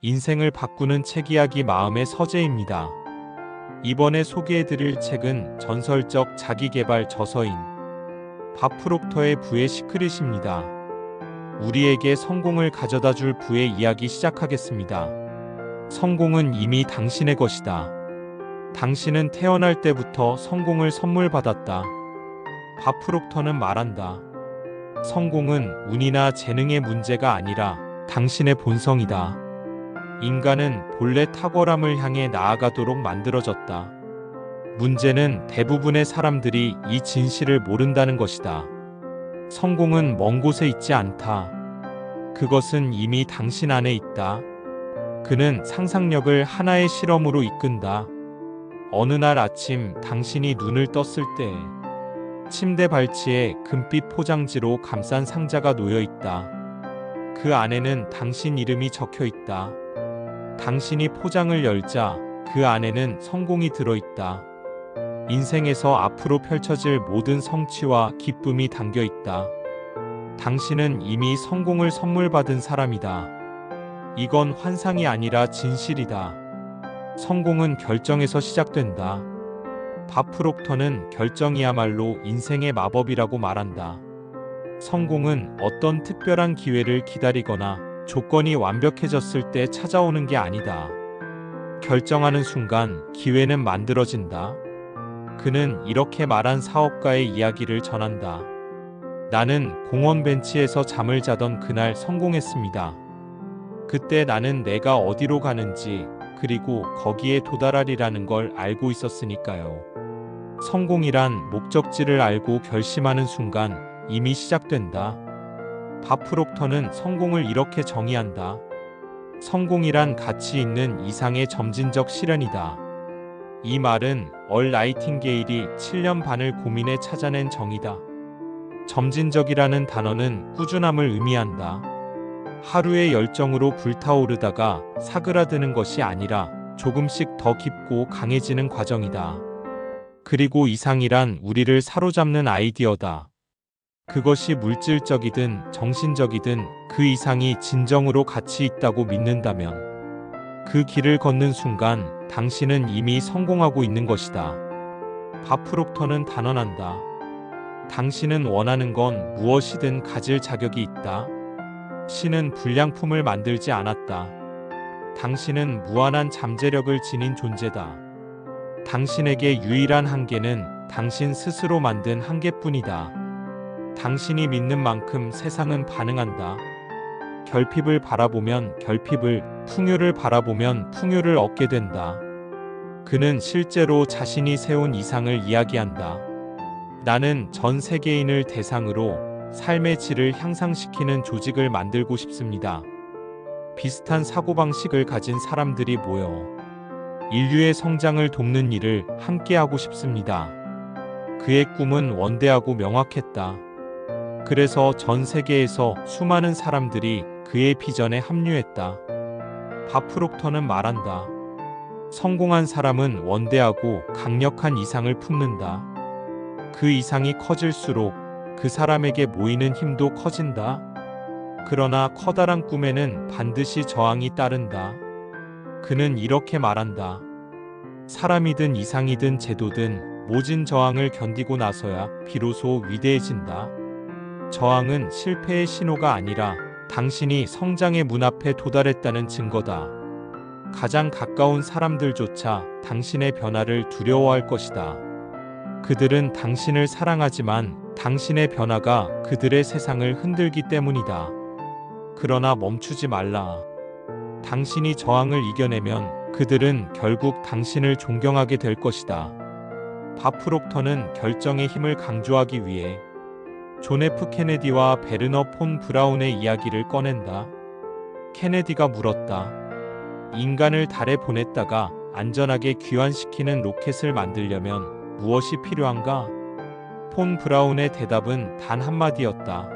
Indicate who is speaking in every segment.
Speaker 1: 인생을 바꾸는 책 이야기 마음의 서재입니다. 이번에 소개해드릴 책은 전설적 자기계발 저서인 밥 프록터의 부의 시크릿입니다. 우리에게 성공을 가져다줄 부의 이야기 시작하겠습니다. 성공은 이미 당신의 것이다. 당신은 태어날 때부터 성공을 선물 받았다. 밥 프록터는 말한다. 성공은 운이나 재능의 문제가 아니라 당신의 본성이다. 인간은 본래 탁월함을 향해 나아가도록 만들어졌다. 문제는 대부분의 사람들이 이 진실을 모른다는 것이다. 성공은 먼 곳에 있지 않다. 그것은 이미 당신 안에 있다. 그는 상상력을 하나의 실험으로 이끈다. 어느 날 아침 당신이 눈을 떴을 때 침대 발치에 금빛 포장지로 감싼 상자가 놓여 있다. 그 안에는 당신 이름이 적혀 있다. 당신이 포장을 열자 그 안에는 성공이 들어있다. 인생에서 앞으로 펼쳐질 모든 성취와 기쁨이 담겨 있다. 당신은 이미 성공을 선물 받은 사람이다. 이건 환상이 아니라 진실이다. 성공은 결정에서 시작된다. 밥 프록터는 결정이야말로 인생의 마법이라고 말한다. 성공은 어떤 특별한 기회를 기다리거나 조건이 완벽해졌을 때 찾아오는 게 아니다. 결정하는 순간 기회는 만들어진다. 그는 이렇게 말한 사업가의 이야기를 전한다. 나는 공원 벤치에서 잠을 자던 그날 성공했습니다. 그때 나는 내가 어디로 가는지 그리고 거기에 도달하리라는 걸 알고 있었으니까요. 성공이란 목적지를 알고 결심하는 순간 이미 시작된다. 밥 프록터는 성공을 이렇게 정의한다. 성공이란 가치 있는 이상의 점진적 실현이다. 이 말은 얼 나이팅게일이 7년 반을 고민해 찾아낸 정의다. 점진적이라는 단어는 꾸준함을 의미한다. 하루의 열정으로 불타오르다가 사그라드는 것이 아니라 조금씩 더 깊고 강해지는 과정이다. 그리고 이상이란 우리를 사로잡는 아이디어다. 그것이 물질적이든 정신적이든 그 이상이 진정으로 가치 있다고 믿는다면 그 길을 걷는 순간 당신은 이미 성공하고 있는 것이다. 밥 프록터는 단언한다. 당신은 원하는 건 무엇이든 가질 자격이 있다. 신은 불량품을 만들지 않았다. 당신은 무한한 잠재력을 지닌 존재다. 당신에게 유일한 한계는 당신 스스로 만든 한계뿐이다. 당신이 믿는 만큼 세상은 반응한다. 결핍을 바라보면 결핍을, 풍요를 바라보면 풍요를 얻게 된다. 그는 실제로 자신이 세운 이상을 이야기한다. 나는 전 세계인을 대상으로 삶의 질을 향상시키는 조직을 만들고 싶습니다. 비슷한 사고방식을 가진 사람들이 모여 인류의 성장을 돕는 일을 함께하고 싶습니다. 그의 꿈은 원대하고 명확했다. 그래서 전 세계에서 수많은 사람들이 그의 비전에 합류했다. 밥 프록터는 말한다. 성공한 사람은 원대하고 강력한 이상을 품는다. 그 이상이 커질수록 그 사람에게 모이는 힘도 커진다. 그러나 커다란 꿈에는 반드시 저항이 따른다. 그는 이렇게 말한다. 사람이든 이상이든 제도든 모진 저항을 견디고 나서야 비로소 위대해진다. 저항은 실패의 신호가 아니라 당신이 성장의 문 앞에 도달했다는 증거다. 가장 가까운 사람들조차 당신의 변화를 두려워할 것이다. 그들은 당신을 사랑하지만 당신의 변화가 그들의 세상을 흔들기 때문이다. 그러나 멈추지 말라. 당신이 저항을 이겨내면 그들은 결국 당신을 존경하게 될 것이다. 밥 프록터는 결정의 힘을 강조하기 위해 존 F 케네디와 베르너 폰 브라운의 이야기를 꺼낸다. 케네디가 물었다. 인간을 달에 보냈다가 안전하게 귀환시키는 로켓을 만들려면 무엇이 필요한가? 폰 브라운의 대답은 단 한마디였다.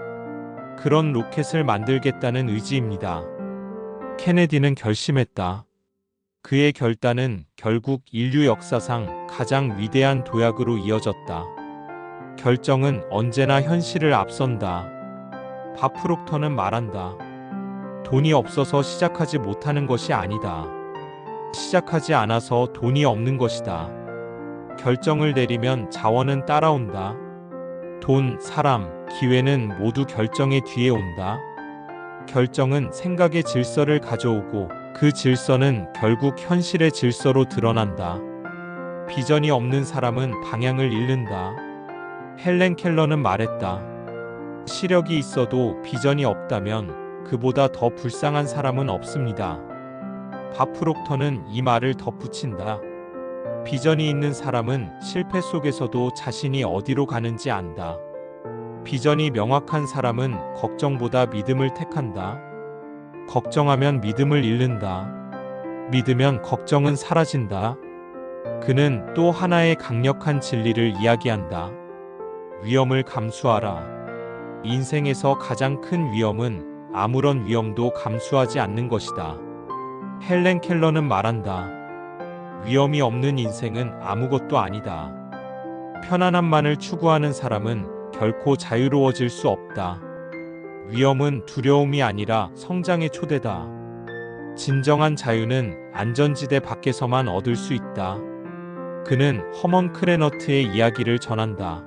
Speaker 1: 그런 로켓을 만들겠다는 의지입니다. 케네디는 결심했다. 그의 결단은 결국 인류 역사상 가장 위대한 도약으로 이어졌다. 결정은 언제나 현실을 앞선다. 밥 프록터는 말한다. 돈이 없어서 시작하지 못하는 것이 아니다. 시작하지 않아서 돈이 없는 것이다. 결정을 내리면 자원은 따라온다. 돈, 사람, 기회는 모두 결정의 뒤에 온다. 결정은 생각의 질서를 가져오고 그 질서는 결국 현실의 질서로 드러난다. 비전이 없는 사람은 방향을 잃는다. 헬렌 켈러는 말했다. 시력이 있어도 비전이 없다면 그보다 더 불쌍한 사람은 없습니다. 밥 프록터는 이 말을 덧붙인다. 비전이 있는 사람은 실패 속에서도 자신이 어디로 가는지 안다. 비전이 명확한 사람은 걱정보다 믿음을 택한다. 걱정하면 믿음을 잃는다. 믿으면 걱정은 사라진다. 그는 또 하나의 강력한 진리를 이야기한다. 위험을 감수하라. 인생에서 가장 큰 위험은 아무런 위험도 감수하지 않는 것이다. 헬렌 켈러는 말한다. 위험이 없는 인생은 아무것도 아니다. 편안함만을 추구하는 사람은 결코 자유로워질 수 없다. 위험은 두려움이 아니라 성장의 초대다. 진정한 자유는 안전지대 밖에서만 얻을 수 있다. 그는 허먼 크레너트의 이야기를 전한다.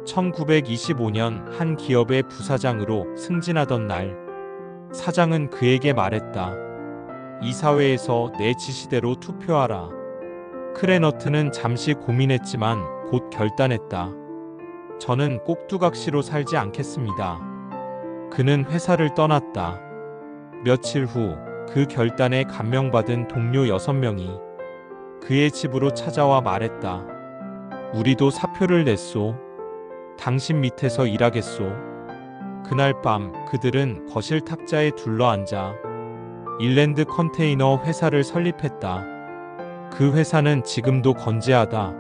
Speaker 1: 1925년 한 기업의 부사장으로 승진하던 날, 사장은 그에게 말했다. 이사회에서 내 지시대로 투표하라. 크레너트는 잠시 고민했지만 곧 결단했다. 저는 꼭두각시로 살지 않겠습니다. 그는 회사를 떠났다. 며칠 후 그 결단에 감명받은 동료 6명이 그의 집으로 찾아와 말했다. 우리도 사표를 냈소. 당신 밑에서 일하겠소. 그날 밤 그들은 거실 탁자에 둘러앉아 일랜드 컨테이너 회사를 설립했다. 그 회사는 지금도 건재하다.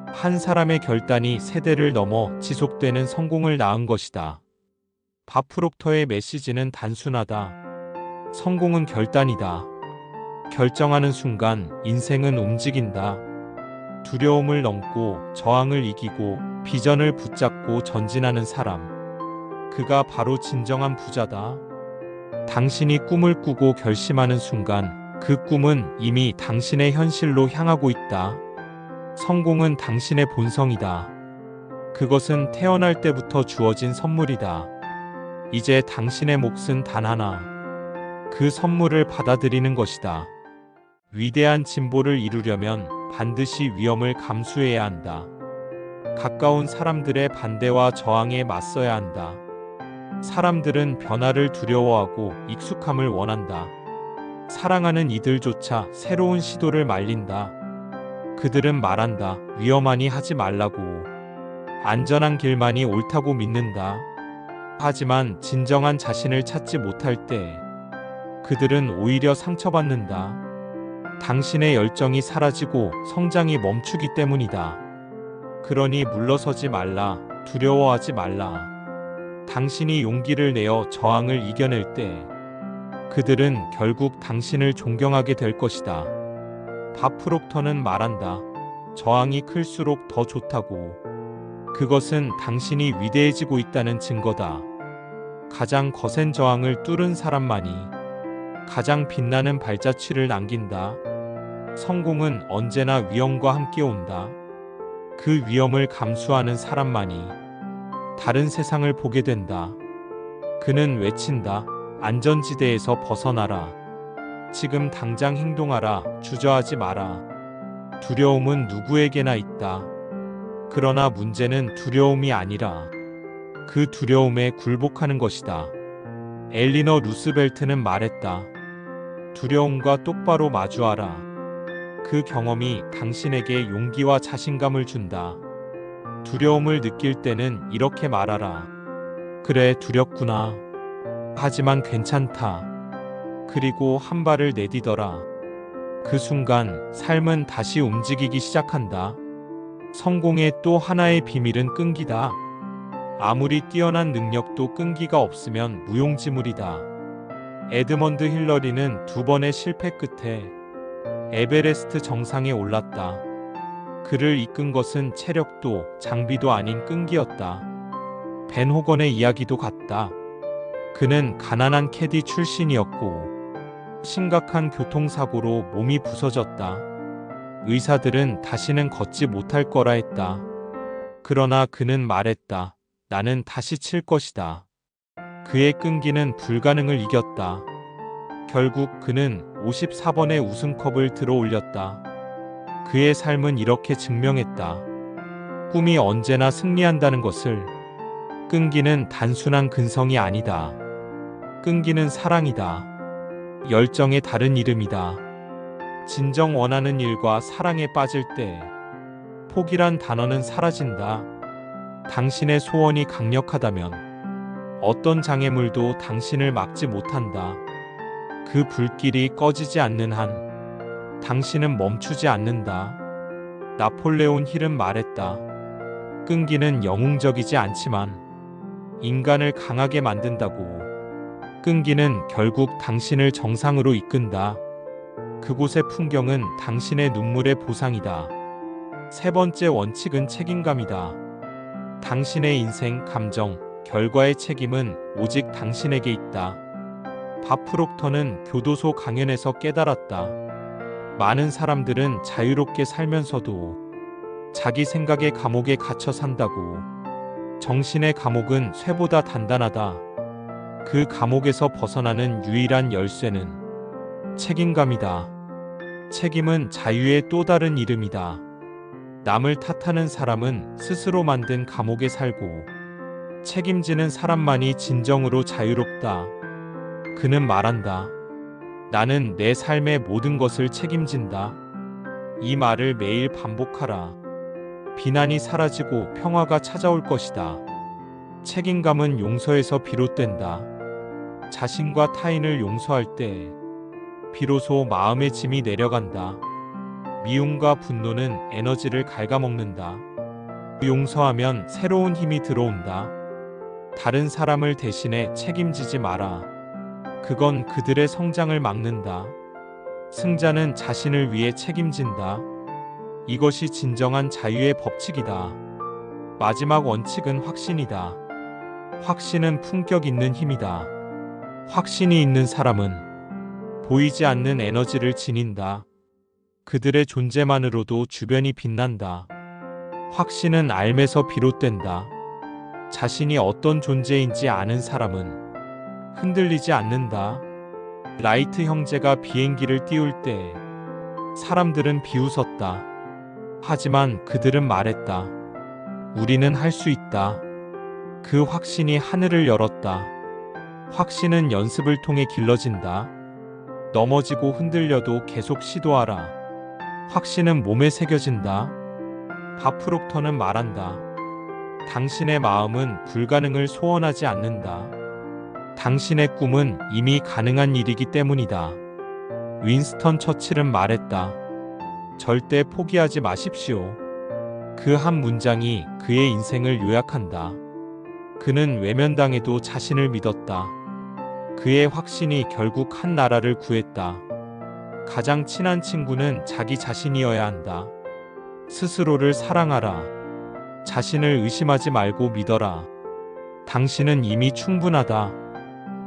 Speaker 1: 한 사람의 결단이 세대를 넘어 지속되는 성공을 낳은 것이다. 밥 프록터의 메시지는 단순하다. 성공은 결단이다. 결정하는 순간 인생은 움직인다. 두려움을 넘고 저항을 이기고 비전을 붙잡고 전진하는 사람. 그가 바로 진정한 부자다. 당신이 꿈을 꾸고 결심하는 순간 그 꿈은 이미 당신의 현실로 향하고 있다. 성공은 당신의 본성이다. 그것은 태어날 때부터 주어진 선물이다. 이제 당신의 몫은 단 하나. 그 선물을 받아들이는 것이다. 위대한 진보를 이루려면 반드시 위험을 감수해야 한다. 가까운 사람들의 반대와 저항에 맞서야 한다. 사람들은 변화를 두려워하고 익숙함을 원한다. 사랑하는 이들조차 새로운 시도를 말린다. 그들은 말한다. 위험하니 하지 말라고. 안전한 길만이 옳다고 믿는다. 하지만 진정한 자신을 찾지 못할 때 그들은 오히려 상처받는다. 당신의 열정이 사라지고 성장이 멈추기 때문이다. 그러니 물러서지 말라. 두려워하지 말라. 당신이 용기를 내어 저항을 이겨낼 때 그들은 결국 당신을 존경하게 될 것이다. 밥 프록터는 말한다. 저항이 클수록 더 좋다고. 그것은 당신이 위대해지고 있다는 증거다. 가장 거센 저항을 뚫은 사람만이 가장 빛나는 발자취를 남긴다. 성공은 언제나 위험과 함께 온다. 그 위험을 감수하는 사람만이 다른 세상을 보게 된다. 그는 외친다. 안전지대에서 벗어나라. 지금 당장 행동하라. 주저하지 마라. 두려움은 누구에게나 있다. 그러나 문제는 두려움이 아니라 그 두려움에 굴복하는 것이다. 엘리너 루스벨트는 말했다. 두려움과 똑바로 마주하라. 그 경험이 당신에게 용기와 자신감을 준다. 두려움을 느낄 때는 이렇게 말하라. 그래, 두렵구나. 하지만 괜찮다. 그리고 한 발을 내디뎌라. 그 순간 삶은 다시 움직이기 시작한다. 성공의 또 하나의 비밀은 끈기다. 아무리 뛰어난 능력도 끈기가 없으면 무용지물이다. 에드먼드 힐러리는 2번의 실패 끝에 에베레스트 정상에 올랐다. 그를 이끈 것은 체력도 장비도 아닌 끈기였다. 벤 호건의 이야기도 같다. 그는 가난한 캐디 출신이었고 심각한 교통사고로 몸이 부서졌다. 의사들은 다시는 걷지 못할 거라 했다. 그러나 그는 말했다. 나는 다시 칠 것이다. 그의 끈기는 불가능을 이겼다. 결국 그는 54번의 우승컵을 들어 올렸다. 그의 삶은 이렇게 증명했다. 꿈이 언제나 승리한다는 것을. 끈기는 단순한 근성이 아니다. 끈기는 사랑이다. 열정의 다른 이름이다. 진정 원하는 일과 사랑에 빠질 때 포기란 단어는 사라진다. 당신의 소원이 강력하다면 어떤 장애물도 당신을 막지 못한다. 그 불길이 꺼지지 않는 한 당신은 멈추지 않는다. 나폴레온 힐은 말했다. 끈기는 영웅적이지 않지만 인간을 강하게 만든다고. 끈기는 결국 당신을 정상으로 이끈다. 그곳의 풍경은 당신의 눈물의 보상이다. 세 번째 원칙은 책임감이다. 당신의 인생, 감정, 결과의 책임은 오직 당신에게 있다. 밥 프록터는 교도소 강연에서 깨달았다. 많은 사람들은 자유롭게 살면서도 자기 생각의 감옥에 갇혀 산다고. 정신의 감옥은 쇠보다 단단하다. 그 감옥에서 벗어나는 유일한 열쇠는 책임감이다. 책임은 자유의 또 다른 이름이다. 남을 탓하는 사람은 스스로 만든 감옥에 살고 책임지는 사람만이 진정으로 자유롭다. 그는 말한다. 나는 내 삶의 모든 것을 책임진다. 이 말을 매일 반복하라. 비난이 사라지고 평화가 찾아올 것이다. 책임감은 용서에서 비롯된다. 자신과 타인을 용서할 때 비로소 마음의 짐이 내려간다. 미움과 분노는 에너지를 갉아먹는다. 용서하면 새로운 힘이 들어온다. 다른 사람을 대신해 책임지지 마라. 그건 그들의 성장을 막는다. 승자는 자신을 위해 책임진다. 이것이 진정한 자유의 법칙이다. 마지막 원칙은 확신이다. 확신은 품격 있는 힘이다. 확신이 있는 사람은 보이지 않는 에너지를 지닌다. 그들의 존재만으로도 주변이 빛난다. 확신은 알매서 비롯된다. 자신이 어떤 존재인지 아는 사람은 흔들리지 않는다. 라이트 형제가 비행기를 띄울 때 사람들은 비웃었다. 하지만 그들은 말했다. 우리는 할 수 있다. 그 확신이 하늘을 열었다. 확신은 연습을 통해 길러진다. 넘어지고 흔들려도 계속 시도하라. 확신은 몸에 새겨진다. 밥 프록터는 말한다. 당신의 마음은 불가능을 소원하지 않는다. 당신의 꿈은 이미 가능한 일이기 때문이다. 윈스턴 처칠은 말했다. 절대 포기하지 마십시오. 그 한 문장이 그의 인생을 요약한다. 그는 외면당해도 자신을 믿었다. 그의 확신이 결국 한 나라를 구했다. 가장 친한 친구는 자기 자신이어야 한다. 스스로를 사랑하라. 자신을 의심하지 말고 믿어라. 당신은 이미 충분하다.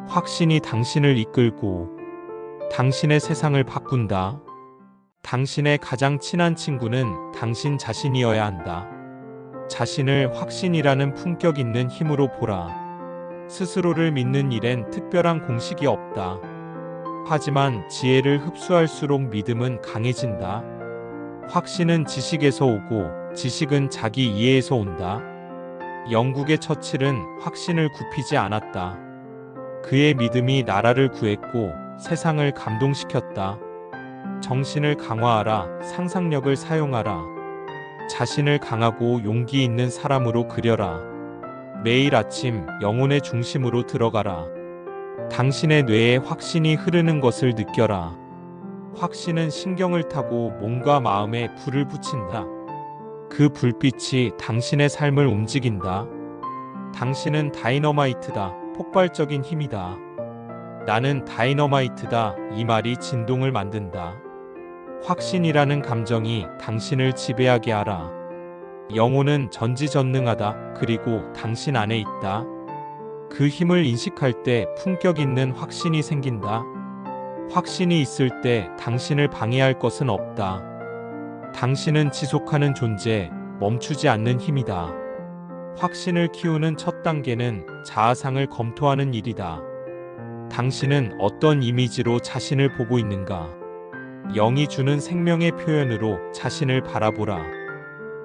Speaker 1: 확신이 당신을 이끌고 당신의 세상을 바꾼다. 당신의 가장 친한 친구는 당신 자신이어야 한다. 자신을 확신이라는 품격 있는 힘으로 보라. 스스로를 믿는 일엔 특별한 공식이 없다. 하지만 지혜를 흡수할수록 믿음은 강해진다. 확신은 지식에서 오고 지식은 자기 이해에서 온다. 영국의 처칠은 확신을 굽히지 않았다. 그의 믿음이 나라를 구했고 세상을 감동시켰다. 정신을 강화하라. 상상력을 사용하라. 자신을 강하고 용기 있는 사람으로 그려라. 매일 아침 영혼의 중심으로 들어가라. 당신의 뇌에 확신이 흐르는 것을 느껴라. 확신은 신경을 타고 몸과 마음에 불을 붙인다. 그 불빛이 당신의 삶을 움직인다. 당신은 다이너마이트다. 폭발적인 힘이다. 나는 다이너마이트다. 이 말이 진동을 만든다. 확신이라는 감정이 당신을 지배하게 하라. 영혼은 전지전능하다. 그리고 당신 안에 있다. 그 힘을 인식할 때 품격 있는 확신이 생긴다. 확신이 있을 때 당신을 방해할 것은 없다. 당신은 지속하는 존재, 멈추지 않는 힘이다. 확신을 키우는 첫 단계는 자아상을 검토하는 일이다. 당신은 어떤 이미지로 자신을 보고 있는가? 영이 주는 생명의 표현으로 자신을 바라보라.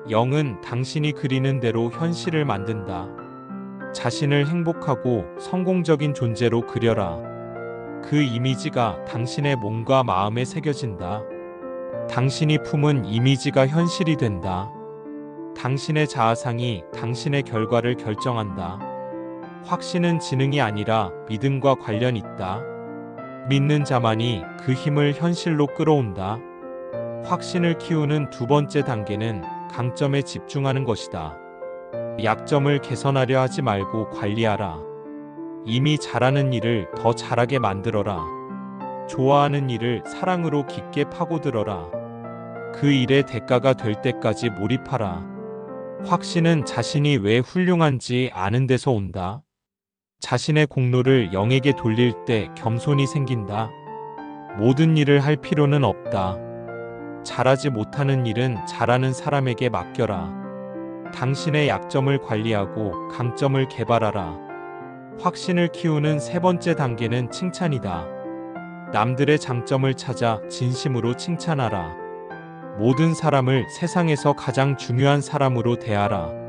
Speaker 1: 영은 당신이 그리는 대로 현실을 만든다. 자신을 행복하고 성공적인 존재로 그려라. 그 이미지가 당신의 몸과 마음에 새겨진다. 당신이 품은 이미지가 현실이 된다. 당신의 자아상이 당신의 결과를 결정한다. 확신은 지능이 아니라 믿음과 관련 있다. 믿는 자만이 그 힘을 현실로 끌어온다. 확신을 키우는 두 번째 단계는 강점에 집중하는 것이다. 약점을 개선하려 하지 말고 관리하라. 이미 잘하는 일을 더 잘하게 만들어라. 좋아하는 일을 사랑으로 깊게 파고들어라. 그 일의 대가가 될 때까지 몰입하라. 확신은 자신이 왜 훌륭한지 아는 데서 온다. 자신의 공로를 영에게 돌릴 때 겸손이 생긴다. 모든 일을 할 필요는 없다. 잘하지 못하는 일은 잘하는 사람에게 맡겨라. 당신의 약점을 관리하고 강점을 개발하라. 확신을 키우는 세 번째 단계는 칭찬이다. 남들의 장점을 찾아 진심으로 칭찬하라. 모든 사람을 세상에서 가장 중요한 사람으로 대하라.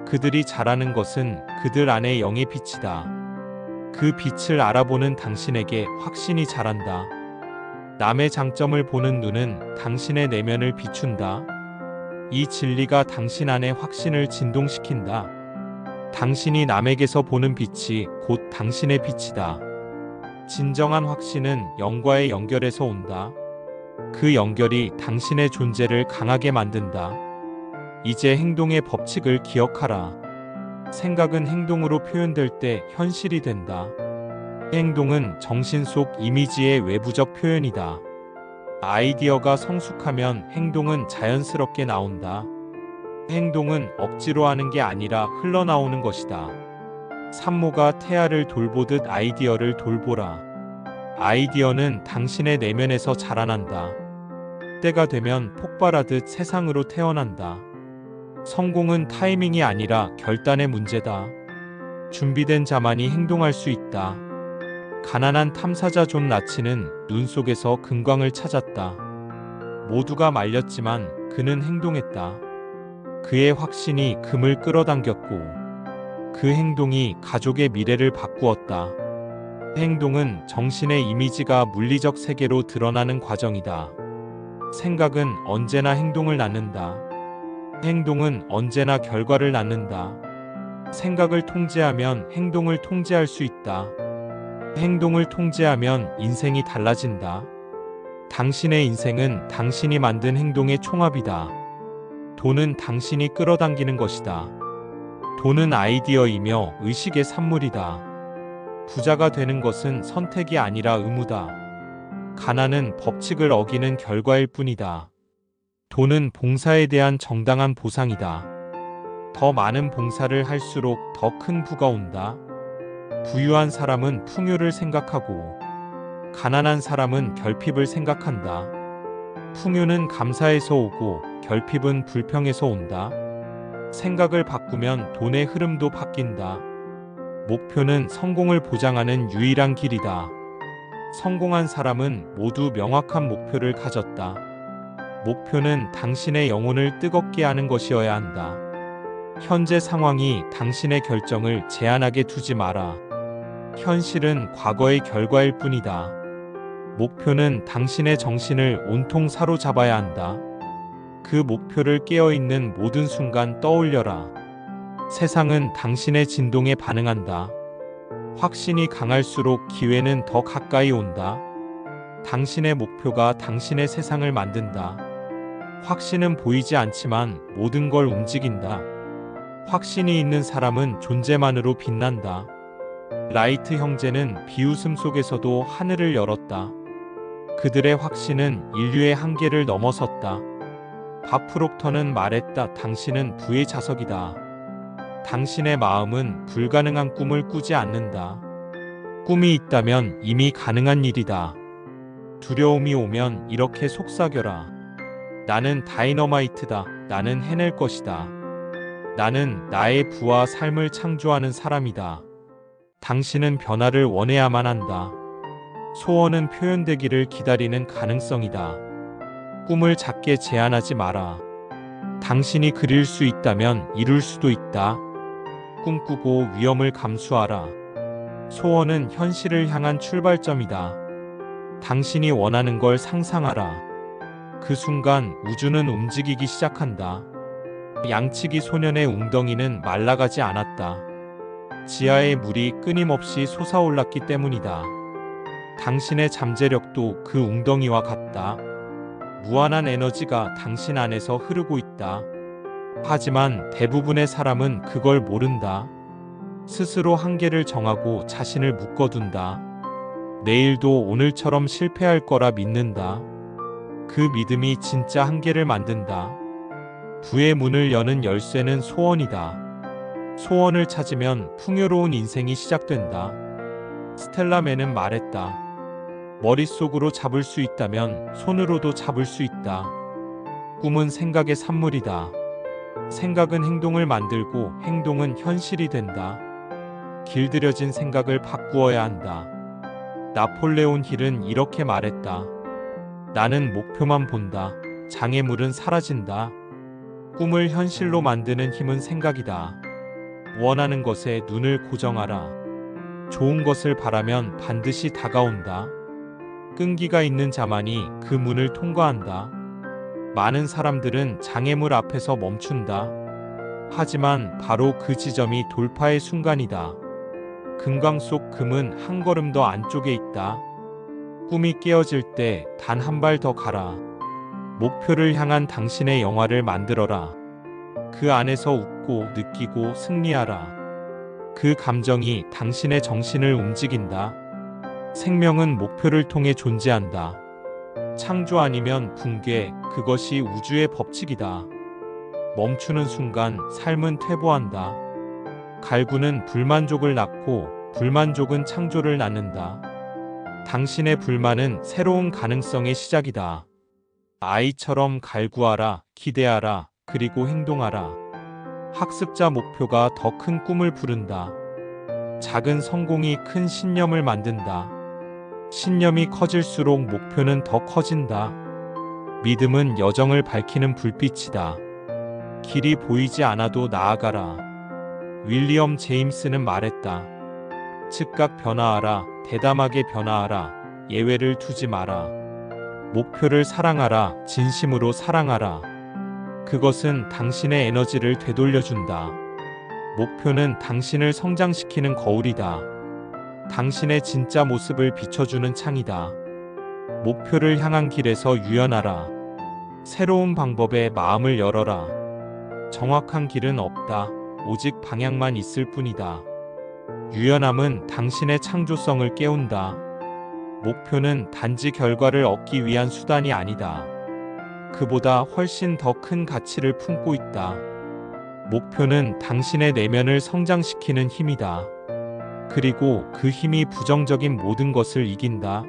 Speaker 1: 그들이 잘하는 것은 그들 안의 영의 빛이다. 그 빛을 알아보는 당신에게 확신이 자란다. 남의 장점을 보는 눈은 당신의 내면을 비춘다. 이 진리가 당신 안의 확신을 진동시킨다. 당신이 남에게서 보는 빛이 곧 당신의 빛이다. 진정한 확신은 영과의 연결에서 온다. 그 연결이 당신의 존재를 강하게 만든다. 이제 행동의 법칙을 기억하라. 생각은 행동으로 표현될 때 현실이 된다. 행동은 정신 속 이미지의 외부적 표현이다. 아이디어가 성숙하면 행동은 자연스럽게 나온다. 행동은 억지로 하는 게 아니라 흘러나오는 것이다. 산모가 태아를 돌보듯 아이디어를 돌보라. 아이디어는 당신의 내면에서 자라난다. 때가 되면 폭발하듯 세상으로 태어난다. 성공은 타이밍이 아니라 결단의 문제다. 준비된 자만이 행동할 수 있다. 가난한 탐사자 존 나치는 눈 속에서 금광을 찾았다. 모두가 말렸지만 그는 행동했다. 그의 확신이 금을 끌어당겼고 그 행동이 가족의 미래를 바꾸었다. 행동은 정신의 이미지가 물리적 세계로 드러나는 과정이다. 생각은 언제나 행동을 낳는다. 행동은 언제나 결과를 낳는다. 생각을 통제하면 행동을 통제할 수 있다. 행동을 통제하면 인생이 달라진다. 당신의 인생은 당신이 만든 행동의 총합이다. 돈은 당신이 끌어당기는 것이다. 돈은 아이디어이며 의식의 산물이다. 부자가 되는 것은 선택이 아니라 의무다. 가난은 법칙을 어기는 결과일 뿐이다. 돈은 봉사에 대한 정당한 보상이다. 더 많은 봉사를 할수록 더 큰 부가 온다. 부유한 사람은 풍요를 생각하고 가난한 사람은 결핍을 생각한다. 풍요는 감사에서 오고 결핍은 불평에서 온다. 생각을 바꾸면 돈의 흐름도 바뀐다. 목표는 성공을 보장하는 유일한 길이다. 성공한 사람은 모두 명확한 목표를 가졌다. 목표는 당신의 영혼을 뜨겁게 하는 것이어야 한다. 현재 상황이 당신의 결정을 제한하게 두지 마라. 현실은 과거의 결과일 뿐이다. 목표는 당신의 정신을 온통 사로잡아야 한다. 그 목표를 깨어있는 모든 순간 떠올려라. 세상은 당신의 진동에 반응한다. 확신이 강할수록 기회는 더 가까이 온다. 당신의 목표가 당신의 세상을 만든다. 확신은 보이지 않지만 모든 걸 움직인다. 확신이 있는 사람은 존재만으로 빛난다. 라이트 형제는 비웃음 속에서도 하늘을 열었다. 그들의 확신은 인류의 한계를 넘어섰다. 밥 프록터는 말했다. 당신은 부의 자석이다. 당신의 마음은 불가능한 꿈을 꾸지 않는다. 꿈이 있다면 이미 가능한 일이다. 두려움이 오면 이렇게 속삭여라. 나는 다이너마이트다. 나는 해낼 것이다. 나는 나의 부와 삶을 창조하는 사람이다. 당신은 변화를 원해야만 한다. 소원은 표현되기를 기다리는 가능성이다. 꿈을 작게 제한하지 마라. 당신이 그릴 수 있다면 이룰 수도 있다. 꿈꾸고 위험을 감수하라. 소원은 현실을 향한 출발점이다. 당신이 원하는 걸 상상하라. 그 순간 우주는 움직이기 시작한다. 양치기 소년의 웅덩이는 말라가지 않았다. 지하의 물이 끊임없이 솟아올랐기 때문이다. 당신의 잠재력도 그 웅덩이와 같다. 무한한 에너지가 당신 안에서 흐르고 있다. 하지만 대부분의 사람은 그걸 모른다. 스스로 한계를 정하고 자신을 묶어둔다. 내일도 오늘처럼 실패할 거라 믿는다. 그 믿음이 진짜 한계를 만든다. 부의 문을 여는 열쇠는 소원이다. 소원을 찾으면 풍요로운 인생이 시작된다. 스텔라맨은 말했다. 머릿속으로 잡을 수 있다면 손으로도 잡을 수 있다. 꿈은 생각의 산물이다. 생각은 행동을 만들고 행동은 현실이 된다. 길들여진 생각을 바꾸어야 한다. 나폴레온 힐은 이렇게 말했다. 나는 목표만 본다. 장애물은 사라진다. 꿈을 현실로 만드는 힘은 생각이다. 원하는 것에 눈을 고정하라. 좋은 것을 바라면 반드시 다가온다. 끈기가 있는 자만이 그 문을 통과한다. 많은 사람들은 장애물 앞에서 멈춘다. 하지만 바로 그 지점이 돌파의 순간이다. 금광 속 금은 한 걸음 더 안쪽에 있다. 꿈이 깨어질 때 단 한 발 더 가라. 목표를 향한 당신의 영화를 만들어라. 그 안에서 웃고 느끼고 승리하라. 그 감정이 당신의 정신을 움직인다. 생명은 목표를 통해 존재한다. 창조 아니면 붕괴, 그것이 우주의 법칙이다. 멈추는 순간 삶은 퇴보한다. 갈구는 불만족을 낳고 불만족은 창조를 낳는다. 당신의 불만은 새로운 가능성의 시작이다. 아이처럼 갈구하라, 기대하라, 그리고 행동하라. 학습자 목표가 더 큰 꿈을 부른다. 작은 성공이 큰 신념을 만든다. 신념이 커질수록 목표는 더 커진다. 믿음은 여정을 밝히는 불빛이다. 길이 보이지 않아도 나아가라. 윌리엄 제임스는 말했다. 즉각 변화하라, 대담하게 변화하라, 예외를 두지 마라. 목표를 사랑하라, 진심으로 사랑하라. 그것은 당신의 에너지를 되돌려준다. 목표는 당신을 성장시키는 거울이다. 당신의 진짜 모습을 비춰주는 창이다. 목표를 향한 길에서 유연하라. 새로운 방법에 마음을 열어라. 정확한 길은 없다. 오직 방향만 있을 뿐이다. 유연함은 당신의 창조성을 깨운다. 목표는 단지 결과를 얻기 위한 수단이 아니다. 그보다 훨씬 더 큰 가치를 품고 있다. 목표는 당신의 내면을 성장시키는 힘이다. 그리고 그 힘이 부정적인 모든 것을 이긴다.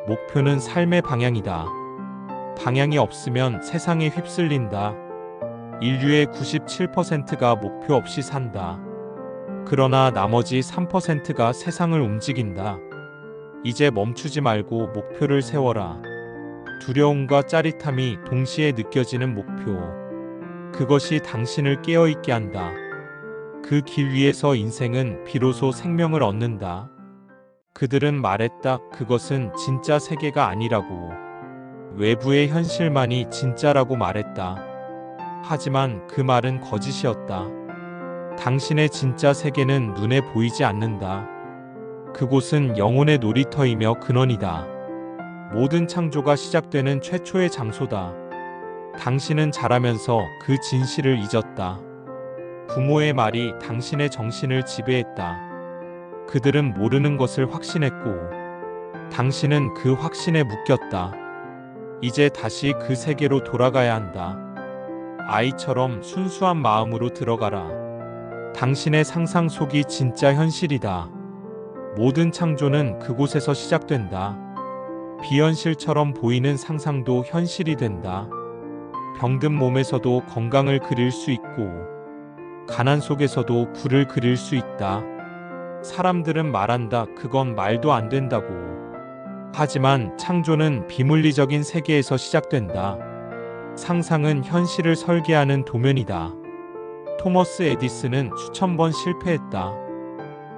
Speaker 1: 목표는 삶의 방향이다. 방향이 없으면 세상에 휩쓸린다. 인류의 97%가 목표 없이 산다. 그러나 나머지 3%가 세상을 움직인다. 이제 멈추지 말고 목표를 세워라. 두려움과 짜릿함이 동시에 느껴지는 목표. 그것이 당신을 깨어있게 한다. 그 길 위에서 인생은 비로소 생명을 얻는다. 그들은 말했다. 그것은 진짜 세계가 아니라고. 외부의 현실만이 진짜라고 말했다. 하지만 그 말은 거짓이었다. 당신의 진짜 세계는 눈에 보이지 않는다. 그곳은 영혼의 놀이터이며 근원이다. 모든 창조가 시작되는 최초의 장소다. 당신은 자라면서 그 진실을 잊었다. 부모의 말이 당신의 정신을 지배했다. 그들은 모르는 것을 확신했고, 당신은 그 확신에 묶였다. 이제 다시 그 세계로 돌아가야 한다. 아이처럼 순수한 마음으로 들어가라. 당신의 상상 속이 진짜 현실이다. 모든 창조는 그곳에서 시작된다. 비현실처럼 보이는 상상도 현실이 된다. 병든 몸에서도 건강을 그릴 수 있고, 가난 속에서도 불을 그릴 수 있다. 사람들은 말한다. 그건 말도 안 된다고. 하지만 창조는 비물리적인 세계에서 시작된다. 상상은 현실을 설계하는 도면이다. 토머스 에디슨은 수천 번 실패했다.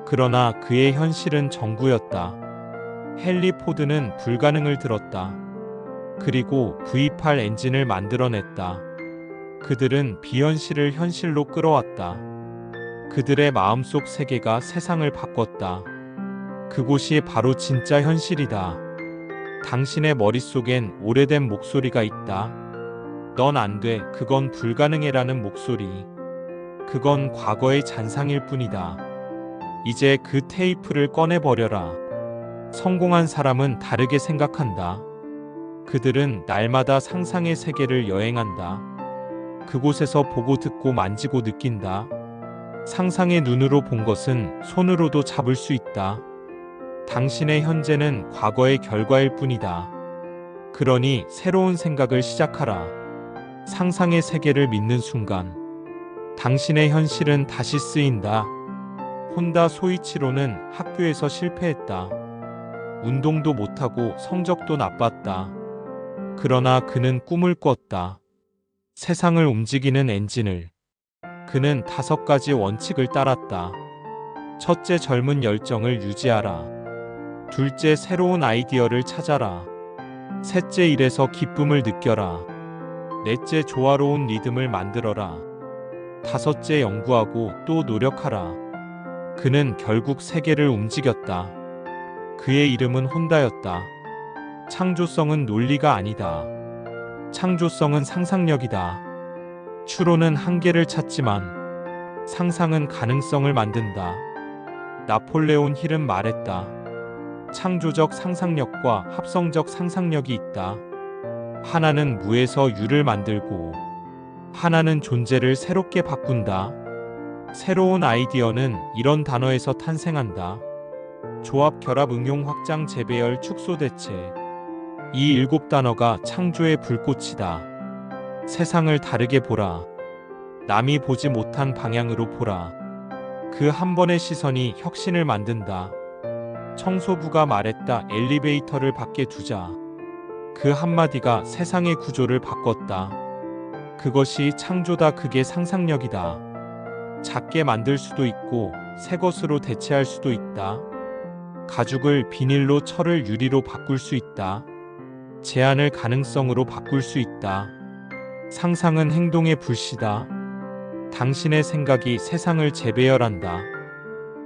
Speaker 1: 그러나 그의 현실은 전구였다. 헨리 포드는 불가능을 들었다. 그리고 V8 엔진을 만들어냈다. 그들은 비현실을 현실로 끌어왔다. 그들의 마음속 세계가 세상을 바꿨다. 그곳이 바로 진짜 현실이다. 당신의 머릿속엔 오래된 목소리가 있다. 넌 안 돼. 그건 불가능해라는 목소리. 그건 과거의 잔상일 뿐이다. 이제 그 테이프를 꺼내버려라. 성공한 사람은 다르게 생각한다. 그들은 날마다 상상의 세계를 여행한다. 그곳에서 보고 듣고 만지고 느낀다. 상상의 눈으로 본 것은 손으로도 잡을 수 있다. 당신의 현재는 과거의 결과일 뿐이다. 그러니 새로운 생각을 시작하라. 상상의 세계를 믿는 순간 당신의 현실은 다시 쓰인다. 혼다 소이치로는 학교에서 실패했다. 운동도 못하고 성적도 나빴다. 그러나 그는 꿈을 꿨다. 세상을 움직이는 엔진을. 그는 5가지 원칙을 따랐다. 첫째, 젊은 열정을 유지하라. 둘째, 새로운 아이디어를 찾아라. 셋째, 일에서 기쁨을 느껴라. 넷째, 조화로운 리듬을 만들어라. 다섯째, 연구하고 또 노력하라. 그는 결국 세계를 움직였다. 그의 이름은 혼다였다. 창조성은 논리가 아니다. 창조성은 상상력이다. 추론은 한계를 찾지만 상상은 가능성을 만든다. 나폴레온 힐은 말했다. 창조적 상상력과 합성적 상상력이 있다. 하나는 무에서 유를 만들고 하나는 존재를 새롭게 바꾼다. 새로운 아이디어는 이런 단어에서 탄생한다. 조합, 결합, 응용, 확장, 재배열, 축소, 대체. 이 7단어가 창조의 불꽃이다. 세상을 다르게 보라. 남이 보지 못한 방향으로 보라. 그 한 번의 시선이 혁신을 만든다. 청소부가 말했다. 엘리베이터를 밖에 두자. 그 한마디가 세상의 구조를 바꿨다. 그것이 창조다. 그게 상상력이다. 작게 만들 수도 있고 새 것으로 대체할 수도 있다. 가죽을 비닐로, 철을 유리로 바꿀 수 있다. 제안을 가능성으로 바꿀 수 있다. 상상은 행동의 불씨다. 당신의 생각이 세상을 재배열한다.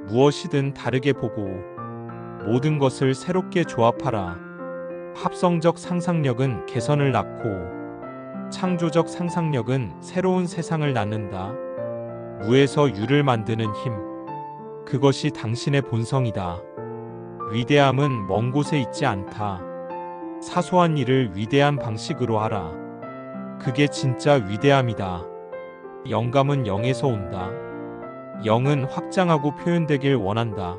Speaker 1: 무엇이든 다르게 보고 모든 것을 새롭게 조합하라. 합성적 상상력은 개선을 낳고 창조적 상상력은 새로운 세상을 낳는다. 무에서 유를 만드는 힘. 그것이 당신의 본성이다. 위대함은 먼 곳에 있지 않다. 사소한 일을 위대한 방식으로 하라. 그게 진짜 위대함이다. 영감은 영에서 온다. 영은 확장하고 표현되길 원한다.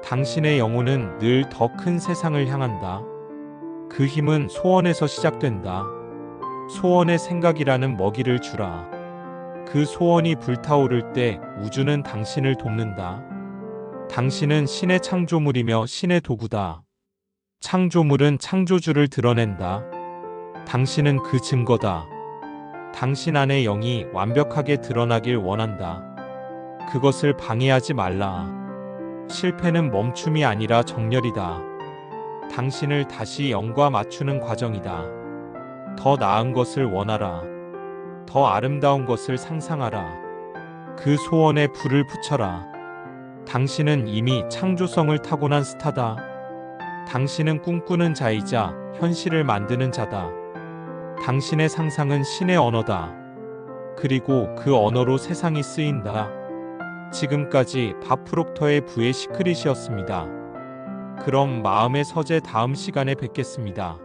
Speaker 1: 당신의 영혼은 늘 더 큰 세상을 향한다. 그 힘은 소원에서 시작된다. 소원의 생각이라는 먹이를 주라. 그 소원이 불타오를 때 우주는 당신을 돕는다. 당신은 신의 창조물이며 신의 도구다. 창조물은 창조주를 드러낸다. 당신은 그 증거다. 당신 안의 영이 완벽하게 드러나길 원한다. 그것을 방해하지 말라. 실패는 멈춤이 아니라 정렬이다. 당신을 다시 영과 맞추는 과정이다. 더 나은 것을 원하라. 더 아름다운 것을 상상하라. 그 소원에 불을 붙여라. 당신은 이미 창조성을 타고난 스타다. 당신은 꿈꾸는 자이자 현실을 만드는 자다. 당신의 상상은 신의 언어다. 그리고 그 언어로 세상이 쓰인다. 지금까지 밥 프록터의 부의 시크릿이었습니다. 그럼 마음의 서재 다음 시간에 뵙겠습니다.